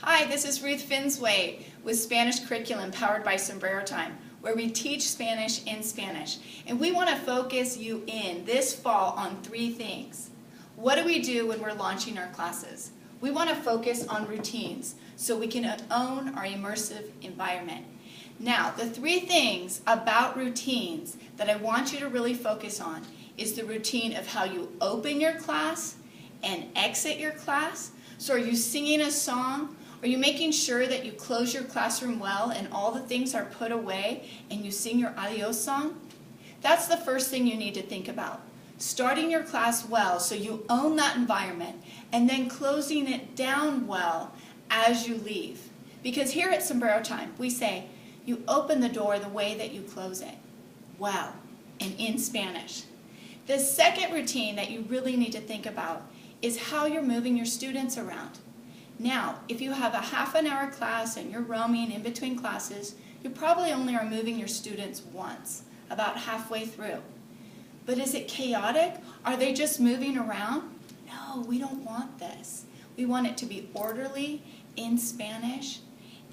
Hi, this is Ruth Finsway with Spanish Curriculum powered by Sombrero Time, where we teach Spanish in Spanish. And we want to focus you in this fall on three things. What do we do when we're launching our classes? We want to focus on routines so we can own our immersive environment. Now, the three things about routines that I want you to really focus on is the routine of how you open your class and exit your class. So are you singing a song? Are you making sure that you close your classroom well and all the things are put away and you sing your adios song? That's the first thing you need to think about. Starting your class well so you own that environment and then closing it down well as you leave. Because here at Sombrero Time, we say, you open the door the way that you close it, well, and in Spanish. The second routine that you really need to think about is how you're moving your students around. Now, if you have a half an hour class and you're roaming in between classes, you probably only are moving your students once, about halfway through. But is it chaotic? Are they just moving around? No, we don't want this. We want it to be orderly, in Spanish,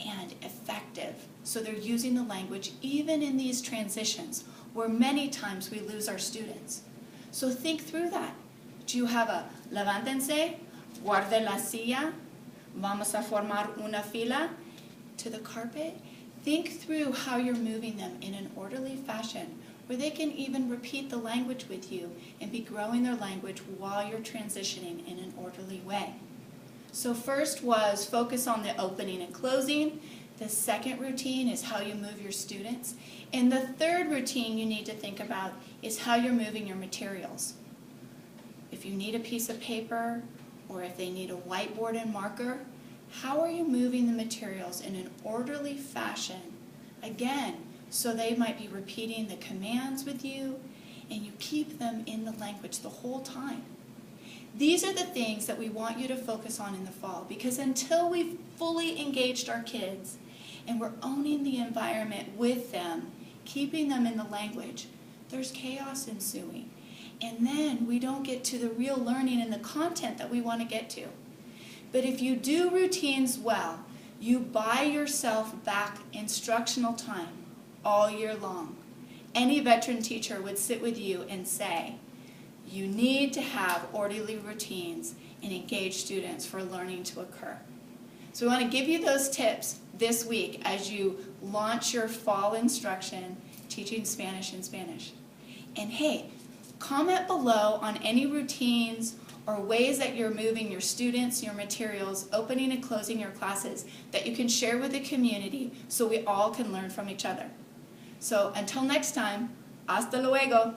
and effective. So they're using the language even in these transitions where many times we lose our students. So think through that. Do you have a levántense, guarde la silla, vamos a formar una fila to the carpet? Think through how you're moving them in an orderly fashion where they can even repeat the language with you and be growing their language while you're transitioning in an orderly way. So first was focus on the opening and closing. The second routine is how you move your students. And the third routine you need to think about is how you're moving your materials. If you need a piece of paper or if they need a whiteboard and marker, how are you moving the materials in an orderly fashion? Again, so they might be repeating the commands with you and you keep them in the language the whole time. These are the things that we want you to focus on in the fall, because until we've fully engaged our kids and we're owning the environment with them, keeping them in the language, there's chaos ensuing. And then we don't get to the real learning and the content that we want to get to. But if you do routines well, you buy yourself back instructional time all year long. Any veteran teacher would sit with you and say, you need to have orderly routines and engage students for learning to occur. So we want to give you those tips this week as you launch your fall instruction, teaching Spanish in Spanish. And hey, comment below on any routines or ways that you're moving your students, your materials, opening and closing your classes that you can share with the community so we all can learn from each other. So until next time, hasta luego.